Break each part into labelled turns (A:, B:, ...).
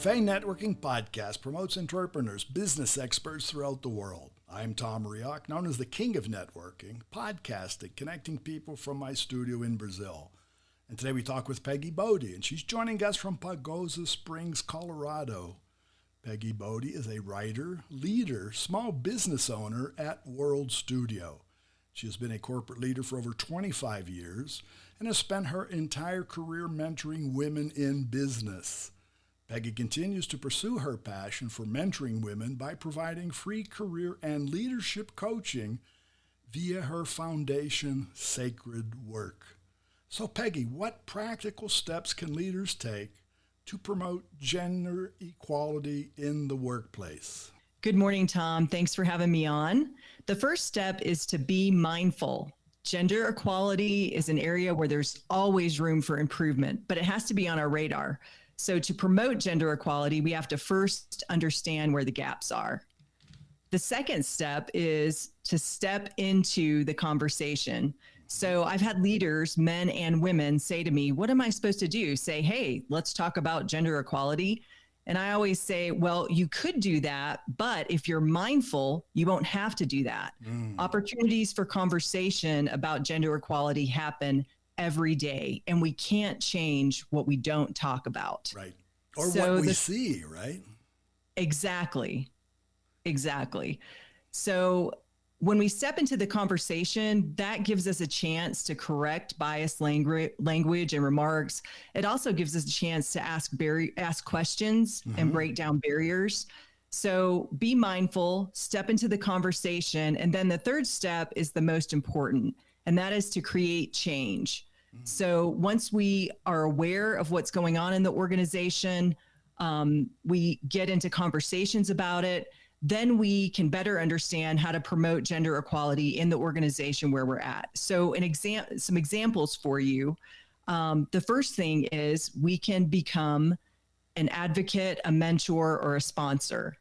A: Café and Networking Podcast promotes entrepreneurs, business experts throughout the world. I'm Tom Reaoch, known as the King of Networking, podcasting, connecting people from my studio in Brazil. And today we talk with Peggy Bodde, and she's joining us from Pagosa Springs, Colorado. Peggy Bodde is a writer, leader, small business owner at World Studio. She has been a corporate leader for over 25 years and has spent her entire career mentoring women in business. Peggy continues to pursue her passion for mentoring women by providing free career and leadership coaching via her foundation, Sacred Work. So Peggy, what practical steps can leaders take to promote gender equality in the workplace?
B: Good morning, Tom. Thanks for having me on. The first step is to be mindful. Gender equality is an area where there's always room for improvement, but it has to be on our radar. So to promote gender equality, we have to first understand where the gaps are. The second step is to step into the conversation. So I've had leaders, men and women, say to me, what am I supposed to do? Say, hey, let's talk about gender equality. And I always say, well, you could do that, but if you're mindful, you won't have to do that. Opportunities for conversation about gender equality happen every day, and we can't change what we don't talk about.
A: Right. Or so what we see, right?
B: Exactly. So when we step into the conversation, that gives us a chance to correct biased language and remarks. It also gives us a chance to ask questions and break down barriers. So be mindful, step into the conversation. And then the third step is the most important, and that is to create change. So once we are aware of what's going on in the organization, we get into conversations about it, then we can better understand how to promote gender equality in the organization where we're at. So some examples for you. The first thing is we can become an advocate, a mentor, or a sponsor.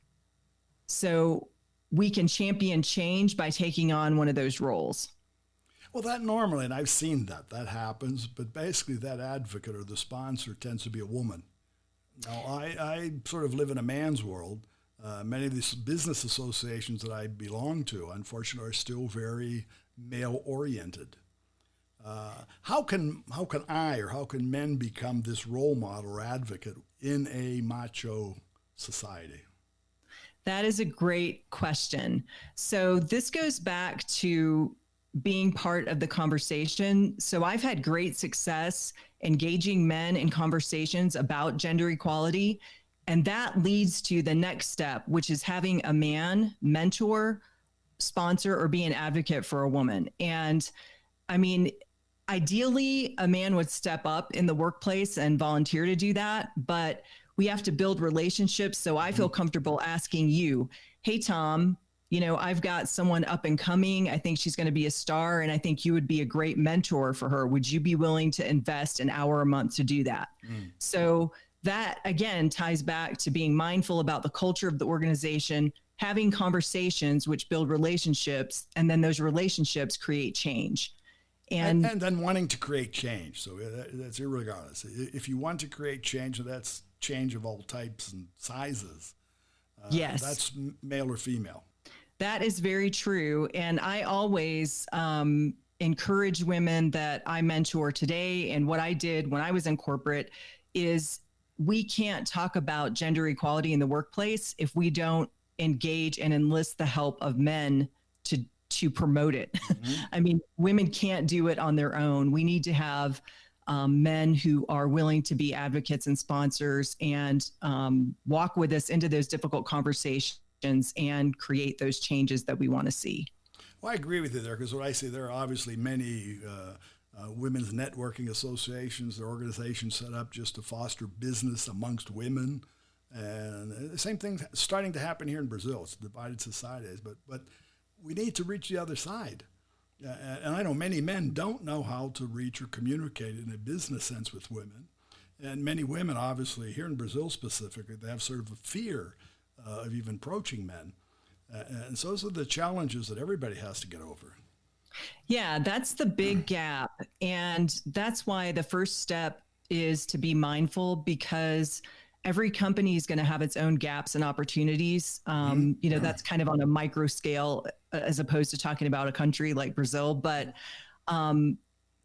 B: So we can champion change by taking on one of those roles.
A: Well, that normally, and I've seen that happens, but basically that advocate or the sponsor tends to be a woman. Now, I sort of live in a man's world. Many of these business associations that I belong to, unfortunately, are still very male-oriented. How can men become this role model or advocate in a macho society?
B: That is a great question. So this goes back to being part of the conversation. So I've had great success engaging men in conversations about gender equality. And that leads to the next step, which is having a man mentor, sponsor, or be an advocate for a woman. And I mean, ideally, a man would step up in the workplace and volunteer to do that, but we have to build relationships. So I feel comfortable asking you, hey, Tom, I've got someone up and coming. I think she's going to be a star, and I think you would be a great mentor for her. Would you be willing to invest an hour a month to do that? So that, again, ties back to being mindful about the culture of the organization, having conversations which build relationships, and then those relationships create change. And
A: then wanting to create change. So that's irregardless. If you want to create change, and that's change of all types and sizes,
B: yes,
A: that's male or female.
B: That is very true. And I always encourage women that I mentor today, and what I did when I was in corporate is we can't talk about gender equality in the workplace if we don't engage and enlist the help of men to promote it. I mean, women can't do it on their own. We need to have men who are willing to be advocates and sponsors and walk with us into those difficult conversations and create those changes that we want to see.
A: Well, I agree with you there, because what I see, there are obviously many women's networking associations, their organizations set up just to foster business amongst women. And the same thing starting to happen here in Brazil. It's divided societies, but we need to reach the other side. And I know many men don't know how to reach or communicate in a business sense with women. And many women, obviously, here in Brazil specifically, they have sort of a fear of even approaching men. And so those are the challenges that everybody has to get over.
B: Yeah, that's the big gap. And that's why the first step is to be mindful, because every company is going to have its own gaps and opportunities. That's kind of on a micro scale as opposed to talking about a country like Brazil. But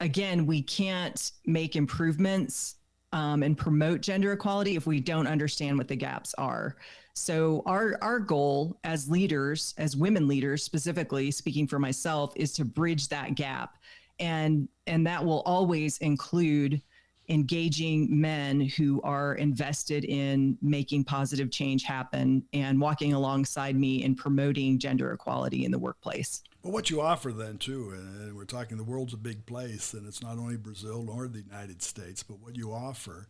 B: again, we can't make improvements and promote gender equality if we don't understand what the gaps are. So our goal as leaders, as women leaders, specifically speaking for myself, is to bridge that gap. And that will always include engaging men who are invested in making positive change happen and walking alongside me in promoting gender equality in the workplace.
A: But what you offer then too, and we're talking the world's a big place, and it's not only Brazil nor the United States, but what you offer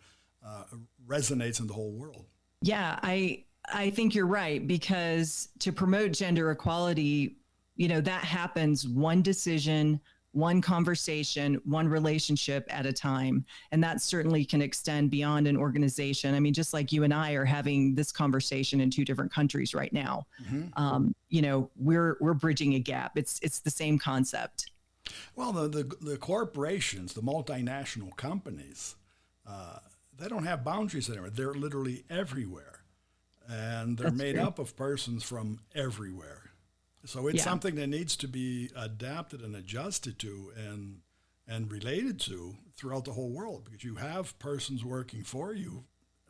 A: resonates in the whole world.
B: Yeah, I think you're right, because to promote gender equality, that happens one decision, one conversation, one relationship at a time. And that certainly can extend beyond an organization. I mean, just like you and I are having this conversation in two different countries right now, we're bridging a gap. It's the same concept.
A: Well, the corporations, the multinational companies, they don't have boundaries anymore. They're literally everywhere. And they're made up of persons from everywhere. So it's something that needs to be adapted and adjusted to and related to throughout the whole world, because you have persons working for you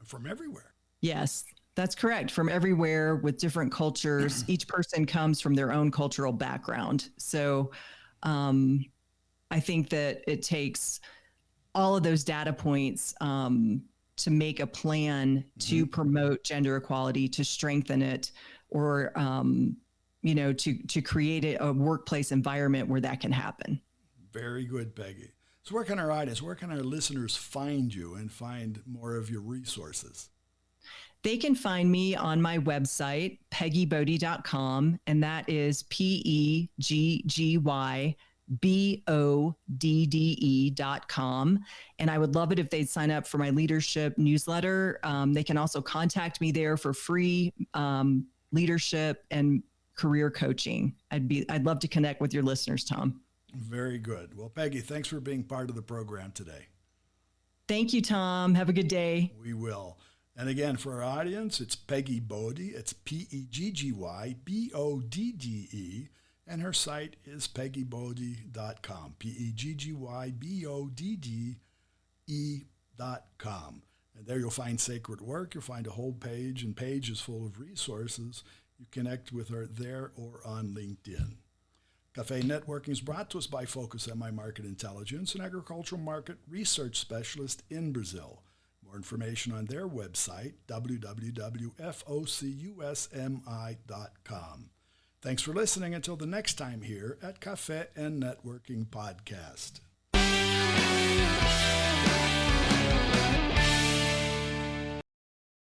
A: from everywhere.
B: Yes, that's correct. From everywhere with different cultures. Each person comes from their own cultural background. So I think that it takes all of those data points to make a plan to promote gender equality, to strengthen it, or to create a workplace environment where that can happen.
A: Very good, Peggy. So where can our listeners find you and find more of your resources?
B: They can find me on my website, peggybodde.com, and that is Peggybodde.com. And I would love it if they'd sign up for my leadership newsletter. They can also contact me there for free leadership and career coaching. I'd love to connect with your listeners, Tom.
A: Very good. Well, Peggy, thanks for being part of the program today.
B: Thank you, Tom. Have a good day.
A: We will. And again, for our audience, it's Peggy Bodde. It's Peggybodde, and her site is peggybodde.com, peggybodde.com. And there you'll find sacred work. You'll find a whole page and pages full of resources. You connect with her there or on LinkedIn. Café Networking is brought to us by Focus MI Market Intelligence, an agricultural market research specialist in Brazil. More information on their website, www.focusmi.com. Thanks for listening until the next time here at Café and Networking Podcast.